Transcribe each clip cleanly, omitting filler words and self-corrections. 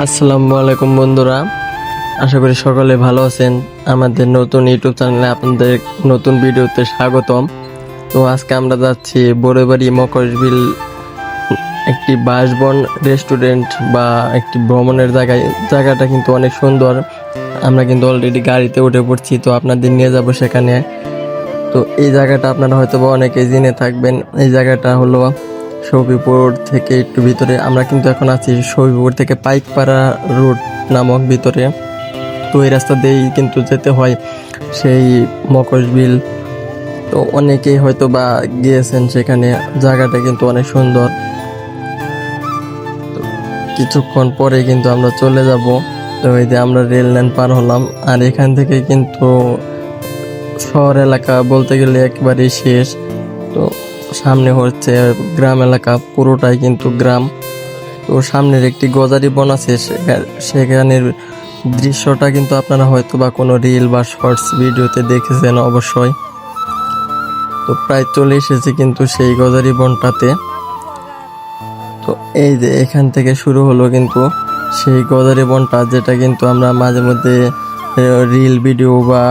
আসসালামু আলাইকুম বন্ধুরা, আশা করি সকলে ভালো আছেন। আমাদের নতুন ইউটিউব চ্যানেলে আপনাদের নতুন ভিডিওতে স্বাগতম। তো আজকে আমরা যাচ্ছি বড়বাড়ি মকরবিল, একটি বাসবন রেস্টুরেন্ট বা একটি ভ্রমণের জায়গাটা কিন্তু অনেক সুন্দর। আমরা কিন্তু অলরেডি গাড়িতে উঠে পড়ছি, তো আপনাদের নিয়ে যাব সেখানে। তো এই জায়গাটা আপনারা হয়তো বা অনেকেই জেনে থাকবেন। এই জায়গাটা হলো সফিপুর থেকে একটু ভিতরে। আমরা কিন্তু এখন আছি সফিপুর থেকে পাইকপাড়া রোড নামক ভিতরে। তো এই রাস্তা দিয়েই কিন্তু যেতে হয় সেই মকরবিল। তো অনেকেই হয়তো বা গিয়েছেন সেখানে। জায়গাটা কিন্তু অনেক সুন্দর। তো কিছুক্ষণ পরে কিন্তু আমরা চলে যাব। তো এই যে আমরা রেল লাইন পার হলাম, আর এখান থেকে কিন্তু শহর এলাকা বলতে গেলে একেবারেই শেষ। তো সামনে হচ্ছে গ্রাম এলাকা, পুরোটাই কিন্তু গ্রাম। তো সামনের একটি গজারি বন আছে, সেখানের দৃশ্যটা কিন্তু আপনারা হয়তো বা কোনো রিল বা শর্টস ভিডিওতে দেখেছেন অবশ্যই। তো প্রায় চলে এসেছে কিন্তু সেই গজারি বনটাতে। তো এই যে এখান থেকে শুরু হলো কিন্তু সেই গজারি বনটা, যেটা কিন্তু আমরা মাঝে মধ্যে রিল ভিডিও বা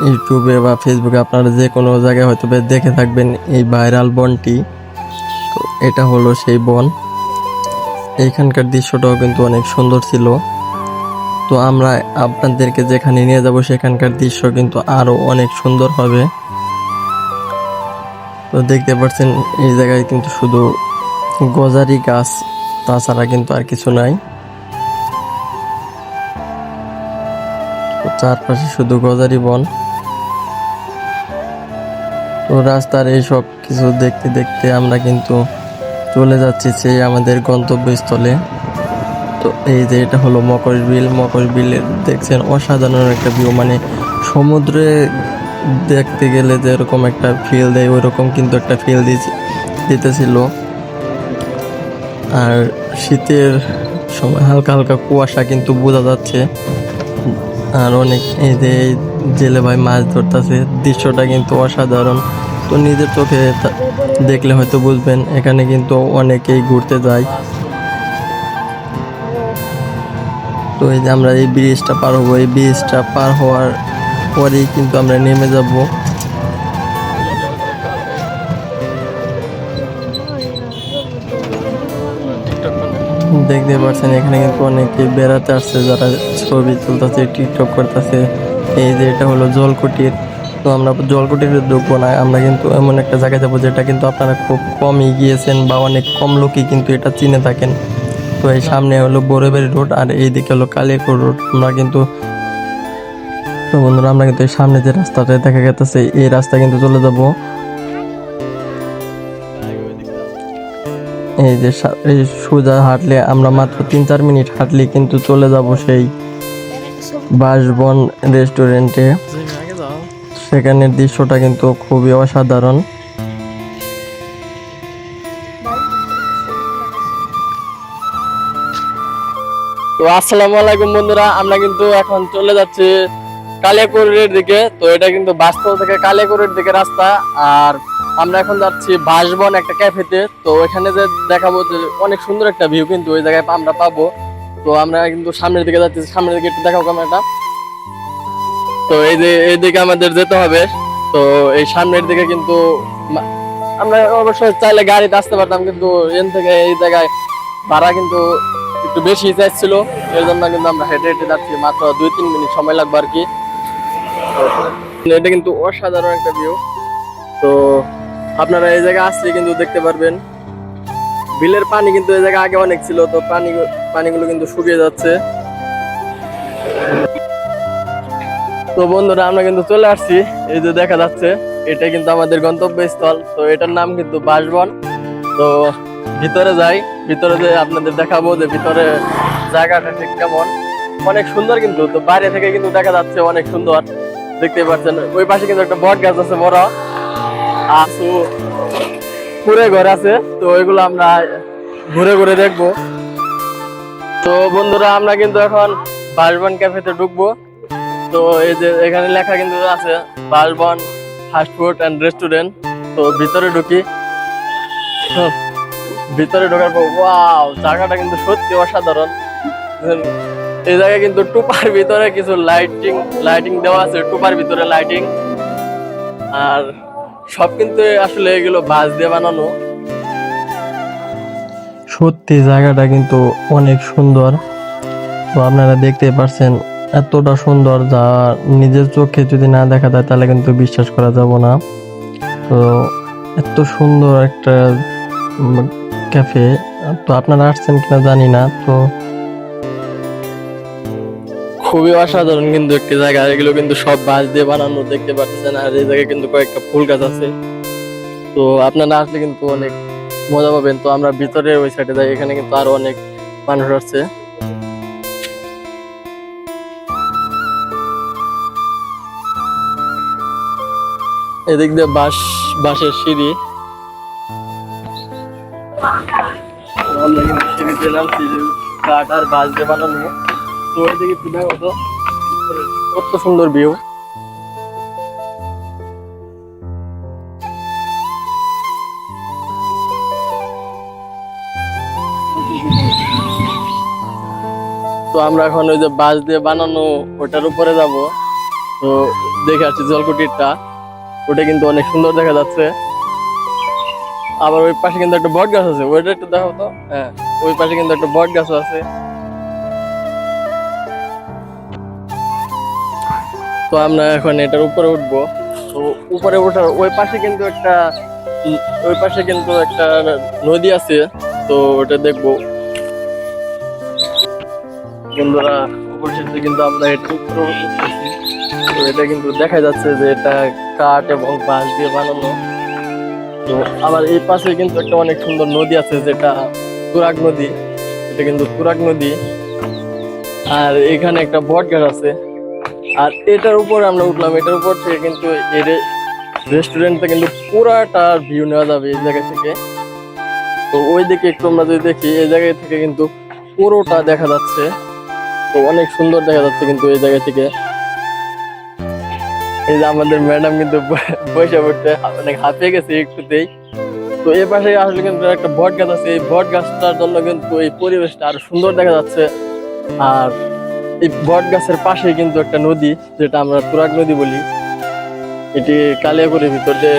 ইউটিউবে বা ফেসবুকে আপনারা যে কোনো জায়গায় হয়তো দেখে থাকবেন এই ভাইরাল বনটি। তো এটা হলো সেই বন। এইখানকার দৃশ্যটাও কিন্তু অনেক সুন্দর ছিল। তো আমরা আপনাদেরকে যেখানে নিয়ে যাব সেখানকার দৃশ্য কিন্তু আরো অনেক সুন্দর হবে। তো দেখতে পাচ্ছেন এই জায়গায় কিন্তু শুধু গজারি গাছ, তাছাড়া কিন্তু আর কিছু নাই। তো চারপাশে শুধু গজারি বন। তো রাস্তার এই সব কিছু দেখতে দেখতে আমরা কিন্তু চলে যাচ্ছি সেই আমাদের গন্তব্যস্থলে। তো এই যে এটা হলো মকরবিল। মকরবিলের দেখছেন অসাধারণ একটা ভিউ, মানে সমুদ্রে দেখতে গেলে যেরকম একটা ফিল দেয় ওই রকম কিন্তু একটা ফিল দিতেছিল। আর শীতের সময় হালকা হালকা কুয়াশা কিন্তু বোঝা যাচ্ছে। আর অনেক এই যে জেলে ভাই মাছ ধরতেছে, দৃশ্যটা কিন্তু অসাধারণ। তো নিজের চোখে দেখলে হয়তো বুঝবেন, এখানে কিন্তু অনেকেই ঘুরতে যায়। তো এই যে আমরা এই ব্রিজটা পার হবো, এই ব্রিজটা পার হওয়ার পরেই কিন্তু আমরা নেমে যাব। দেখতে পাচ্ছেন এখানে কিন্তু অনেকে বেড়াতে আসছে, যারা ছবি তুলতেছে, টিকটক করতেছে। এই যে এটা হলো জলকুটির। তো আমরা জলকুটির ঢুকবো না, আমরা কিন্তু এমন একটা জায়গায় যাবো যেটা কিন্তু আপনারা খুব কমই গিয়েছেন বা অনেক কম লোকই কিন্তু এটা চিনে থাকেন। তো এই সামনে হলো বড়বাড়ি রোড, আর এইদিকে হলো কালিয়াকৈর রোড। আমরা কিন্তু তো বন্ধুরা আমরা কিন্তু এই সামনে যে রাস্তাটা দেখা গেছে এই রাস্তা কিন্তু চলে যাব। এই যে এই সোজা হাঁটলে আমরা মাত্র 3-4 মিনিট হাঁটলে কিন্তু চলে যাব সেই বাসবন রেস্টুরেন্টে। সেখানের দৃশ্যটা কিন্তু খুবই অসাধারণ। তো আসসালামু আলাইকুম বন্ধুরা, আমরা কিন্তু এখন চলে যাচ্ছি কালিয়াকৈরের দিকে। তো এটা কিন্তু বাসস্থল থেকে কালিয়াকৈরের দিকে রাস্তা। আর আমরা এখন যাচ্ছি বাসবন একটা ক্যাফেতে। তো এখানে যে দেখাবো যে অনেক সুন্দর একটা ভিউ কিন্তু ওই জায়গায় আমরা পাবো। তো আমরা কিন্তু সামনের দিকে যাচ্ছি, সামনের দিকে একটু দেখাবো ক্যামেরাটা। তো এই যে এইদিকে আমাদের যেতে হবে। তো এই সামনের দিকে কিন্তু আমরা অবশ্যই চাইলে গাড়িতে আসতে পারতাম, কিন্তু এখান থেকে এই জায়গায় ভাড়া কিন্তু একটু বেশি চাইছিল। এর জন্য কিন্তু আমরা হেঁটে হেঁটে যাচ্ছি, মাত্র 2-3 মিনিট সময় লাগবে আর কি। এটা কিন্তু অসাধারণ একটা ভিউ। তো আপনারা এই জায়গায় আসলে কিন্তু দেখতে পারবেন। বিলের পানি কিন্তু এই জায়গায় আগে অনেক ছিল, তো পানিগুলো কিন্তু শুকিয়ে যাচ্ছে। তো বন্ধুরা আমরা কিন্তু চলে আসছি, এই যে দেখা যাচ্ছে এটা কিন্তু আমাদের গন্তব্যস্থল। তো এটার নাম কিন্তু বাসবন। তো ভিতরে যাই, ভিতরে যে আপনাদের দেখাবো যে ভিতরে জায়গাটা ঠিক কেমন। অনেক সুন্দর কিন্তু, তো বাইরে থেকে কিন্তু দেখা যাচ্ছে অনেক সুন্দর। দেখতে পাচ্ছেন ওই পাশে কিন্তু একটা বট গাছ আছে বড়, আসু পুরে ঘর আছে। তো ওইগুলো আমরা ঘুরে ঘুরে দেখবো। তো বন্ধুরা আমরা কিন্তু এখন বাসবন ক্যাফেতে ঢুকবো। তো এই যে এখানে লেখা কিন্তু আছে বাসবন ফাস্ট ফুড অ্যান্ড রেস্টুরেন্ট। তো ভিতরে ঢুকি। ভিতরে ঢোকার পর ওয়াও, জায়গাটা কিন্তু সত্যি অসাধারণ। দেখতেছেন এই জায়গায় কিন্তু টুপার ভিতরে কিছু লাইটিং দেওয়া আছে, টুপার ভিতরে লাইটিং। আর সব কিন্তু আসলে এগুলো বাঁশ দিয়ে বানানো। সত্যি জায়গাটা কিন্তু অনেক সুন্দর। তো আপনারা দেখতে পাচ্ছেন এতটা সুন্দর, যা নিজের চোখে যদি না দেখা যায় তাহলে কিন্তু বিশ্বাস করা যাব না। তো এত সুন্দর একটা ক্যাফে। তো আপনারা আসছেন কিনা জানি না। তো খুবই অসাধারণ কিন্তু একটি জায়গা। এগুলো কিন্তু সব বাঁশ দিয়ে বানানো দেখতে পাচ্ছেন। আর এই জায়গায় কিন্তু কয়েকটা ফুল গাছ আছে। তো আপনারা আসলে কিন্তু অনেক মজা পাবেন। তো আমরা ভিতরে ওই সাইডে যাই, এখানে কিন্তু আরো অনেক মানুষ আছে। এদিক দিয়ে বাঁশের সিঁড়ি। আমরা কিন্তু সিঁড়িতে নামছি, কাঠ আর বাঁশ দিয়ে বানানো। তো ওইদিকে একটু দেখো তো কত সুন্দর ভিউ। তো আমরা এখন ওই যে বাঁশ দিয়ে বানানো ওটার উপরে যাব। তো দেখে আসছি জলকুটিরটা, ওটা কিন্তু অনেক সুন্দর দেখা যাচ্ছে। আবার ওই পাশে কিন্তু একটা বট গাছ আছে, ওইটা একটু দেখো তো। হ্যাঁ, ওই পাশে কিন্তু একটা বট গাছ আছে। তো আমরা এখন এটার উপরে উঠবো। তো উপরে ওঠার ওই পাশে কিন্তু একটা নদী আছে। তো ওটা দেখবো বন্ধুরা। অবশেষে কিন্তু আমরা একটু উপরে উঠতেছি। তো এটা কিন্তু দেখা যাচ্ছে যে এটা কাঠ এবং বাঁশ দিয়ে বানানো। তো আবার এই পাশে কিন্তু একটা অনেক সুন্দর নদী আছে, যেটা তুরাগ নদী। এটা কিন্তু তুরাগ নদী। আর এখানে একটা বট গাছ আছে। আর এটার উপর আমরা উঠলাম, এটার উপর থেকে কিন্তু এই রেস্টুরেন্টটা কিন্তু পুরাটা ভিউ নেওয়া যাবে এই জায়গা থেকে। তো ওই দিকে একটু আমরা যদি দেখি, এই জায়গা থেকে কিন্তু পুরোটা দেখা যাচ্ছে। তো অনেক সুন্দর দেখা যাচ্ছে কিন্তু এই জায়গা থেকে। এই যে আমাদের ম্যাডাম কিন্তু বসে পড়তে অনেক হাঁপিয়ে গেছে একটুতেই। তো এই পাশে আসলে কিন্তু একটা বট গাছ আছে, এই বট গাছটার জন্য কিন্তু এই পরিবেশটা আরো সুন্দর দেখা যাচ্ছে। আর এই বট গাছের পাশে কিন্তু একটা নদী, যেটা আমরা তুরাগ নদী বলি। এটি কালিয়াকৈরের ভিতর দিয়ে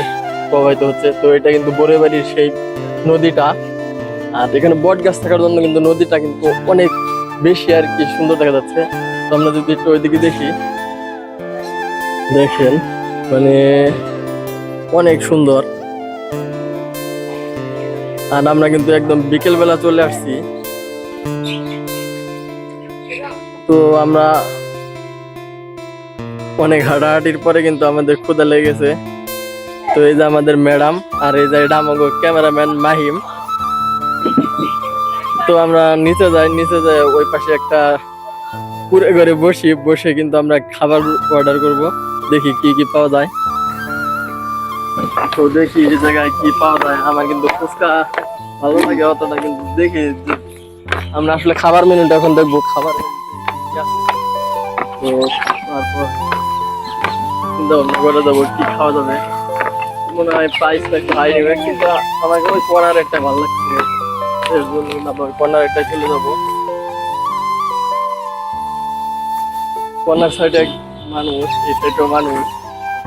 প্রবাহিত হচ্ছে। তো এটা কিন্তু বড়বাড়ির সেই নদীটা। আর এখানে বট গাছ থাকার জন্য কিন্তু নদীটা কিন্তু অনেক বেশি আর কি সুন্দর দেখা যাচ্ছে। তো আমরা যদি একটু ওইদিকে দেখি, দেখেন মানে অনেক সুন্দর। আর আমরা কিন্তু একদম বিকেল বেলা চলে আসছি। তো আমরা অনেক হাঁটাহাঁটির পরে কিন্তু আমাদের ক্ষুধা লেগেছে। তো এই যে আমাদের ম্যাডাম, আর এই যে এটা আমাকে ক্যামেরাম্যান মাহিম। তো আমরা নিচে যাই ওই পাশে একটা পুরে ঘরে বসে কিন্তু আমরা খাবার অর্ডার করব। দেখি কি কি পাওয়া যায়। তো দেখি এই জায়গায় কি পাওয়া যায়। আমার কিন্তু ফুচকা ভালো লাগে অতটা, কিন্তু দেখি আমরা আসলে খাবার মেনুটা এখন দেখবো। খাবার তো তারপর চিন্তা ভাবনা করে যাবো কি খাওয়া যাবে। মনে হয় প্রাইসটা একটু হাই নেবে, কিন্তু আমাকে ওই কর্নার একটা ভালো লাগছে, এর জন্য আমরা ওই কর্নার একটা চলে যাবো। কর্নার সাইডে মানুষ, এই সাইডেও মানুষ,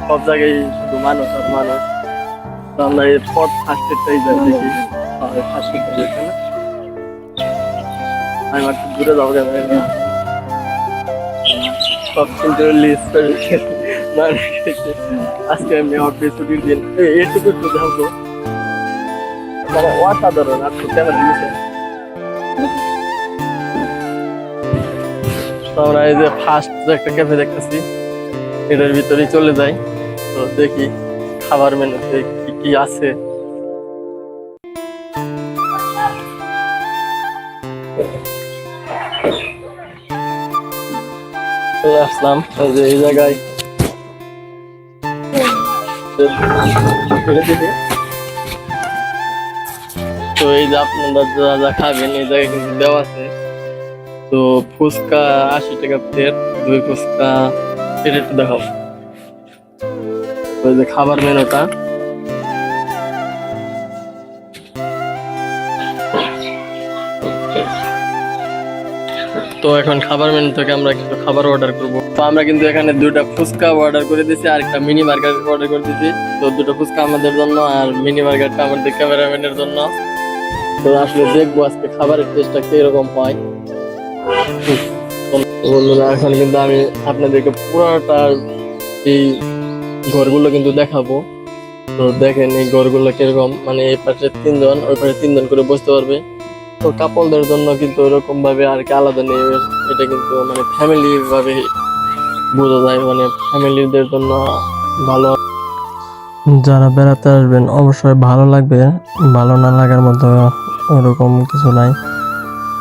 সব জায়গায় শুধু মানুষ আর মানুষ। তো আমরা এই পথ ফার্স্টেরটাই যাই দেখি। ফার্স্টেরটা দেখে না, আমি একটু দূরে যাবো কেন, সব কিন্তু লিস্ট আজকে আমি অফিস ছুটির দিন। এইটুকু একটু দেখো, মানে অসাধারণ। আর তো ক্যামেরা দিয়েছে। তো আমরা এই যে ফার্স্ট একটা ক্যাফে দেখতেছি, এটার ভিতরেই চলে যাই। তো দেখি খাবার মেনুতে কি কি আছে। চলে আসলাম এই জায়গায়। তো এই যে আপনারা যা যা খাবেন এই জায়গায় কিন্তু দেওয়া আছে। তো ফুচকা 80 টাকা প্লেট, 2 ফুচকা। এটা একটু দেখাও, ওই যে খাবার মেনুটা। তো এখন খাবার মেনু থেকে আমরা কিছু খাবার অর্ডার করব। তো আমরা কিন্তু এখানে 2টা ফুচকা অর্ডার করে দিয়েছি আর একটা মিনি বার্গার অর্ডার করে দিয়েছি। তো 2টা ফুচকা আমাদের জন্য আর মিনি বার্গারটা আমাদের ক্যামেরাম্যানের জন্য। তো আসলে দেখবো আজকে খাবারের টেস্টটা কিরকম হয়। তো বন্ধুরা এখন কিন্তু আমি আপনাদেরকে পুরোটা এই ঘরগুলো কিন্তু দেখাবো। তো দেখেন এই ঘরগুলো কিরকম, মানে এই পাশে 3 জন ওই পাশে 3 জন করে বসতে পারবে। তো কাপলদের জন্য কিন্তু এরকম ভাবে আর কি আলাদা নেই, এটা কিন্তু মানে ফ্যামিলি ভাবে বোঝা যায়, মানে ফ্যামিলিদের জন্য ভালো। যারা বেড়াতে আসবেন অবশ্যই ভালো লাগবে, ভালো না লাগার মতো ওরকম কিছু নাই।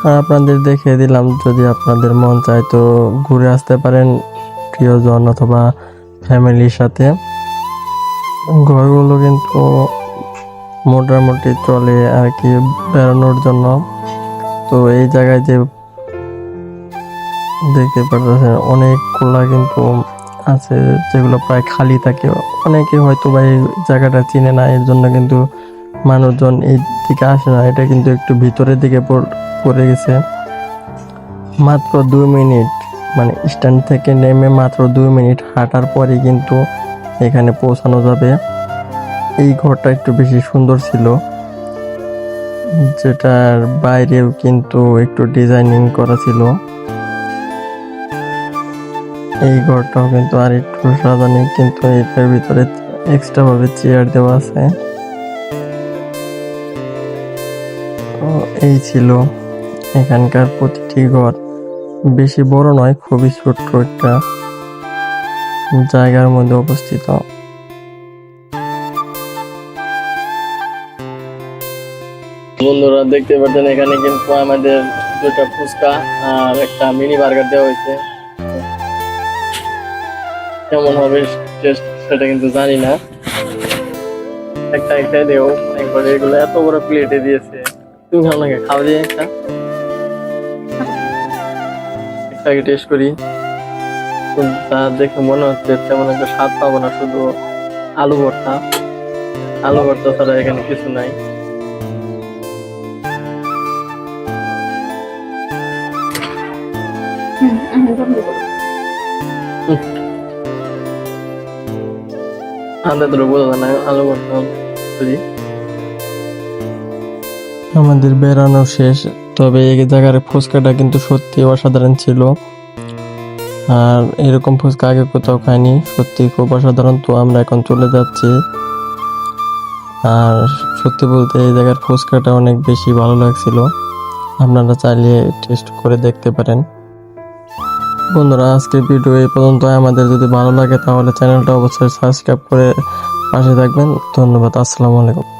আর আপনাদের দেখিয়ে দিলাম, যদি আপনাদের মন চায় তো ঘুরে আসতে পারেন প্রিয়জন অথবা ফ্যামিলির সাথে। ঘরগুলো কিন্তু মোটামুটি চলে আর কি বেড়ানোর জন্য। তো এই জায়গায় যে দেখতে পাচ্ছেন অনেকগুলা কিন্তু আছে যেগুলো প্রায় খালি থাকে। অনেকে হয়তো বা এই জায়গাটা চিনে না, এর জন্য কিন্তু মানুষজন এই দিকে আসে না। এটা কিন্তু একটু ভিতরের দিকে পড়ে গেছে। মাত্র 2 মিনিট, মানে স্ট্যান্ড থেকে নেমে মাত্র 2 মিনিট হাঁটার পরে কিন্তু এখানে পৌঁছানো যাবে। এই ঘরটা একটু বেশি সুন্দর ছিল, যেটার বাইরেও কিন্তু একটু ডিজাইনিং করা ছিল। এই ঘরটাও কিন্তু আর একটু সাজানো, কিন্তু এটার ভিতরে এক্সট্রা ভাবে চেয়ার দেওয়া আছে। তো এই ছিল এখানকার প্রতিটি ঘর। বেশি বড় নয়, খুবই ছোট্ট একটা জায়গার মধ্যে অবস্থিত। বন্ধুরা দেখতে পাচ্ছেন এখানে কিন্তু আমাদের 2টা ফুচকা আর একটা মিনি বার্গার দেওয়া হয়েছে। কেমন হবে টেস্ট সেটা কিন্তু জানি না, একটা দেও একবার। এগুলো এত বড় প্লেটে দিয়েছে, তুমি খাও নাকি? খাওয়া দিয়ে একটাকে টেস্ট করি। তা দেখে মনে হচ্ছে তেমন একটা স্বাদ পাবো না, শুধু আলু ভর্তা। আলু ভর্তা ছাড়া এখানে কিছু নাই। আমাদের বেড়ানো শেষ, তবে এই জায়গার ফুচকাটা কিন্তু সত্যি অসাধারণ ছিল। আর এরকম ফুচকা আগে কোথাও খাইনি, সত্যি খুব অসাধারণ। তো আমরা এখন চলে যাচ্ছি। আর সত্যি বলতে এই জায়গার ফুচকাটা অনেক বেশি ভালো লাগছিল, আপনারা চাইলে টেস্ট করে দেখতে পারেন। বন্ধুরা আজকের ভিডিও এই পর্যন্ত। আমাদের যদি ভালো লাগে তাহলে চ্যানেলটা অবশ্যই সাবস্ক্রাইব করে পাশে থাকবেন। ধন্যবাদ, আসসালামু আলাইকুম।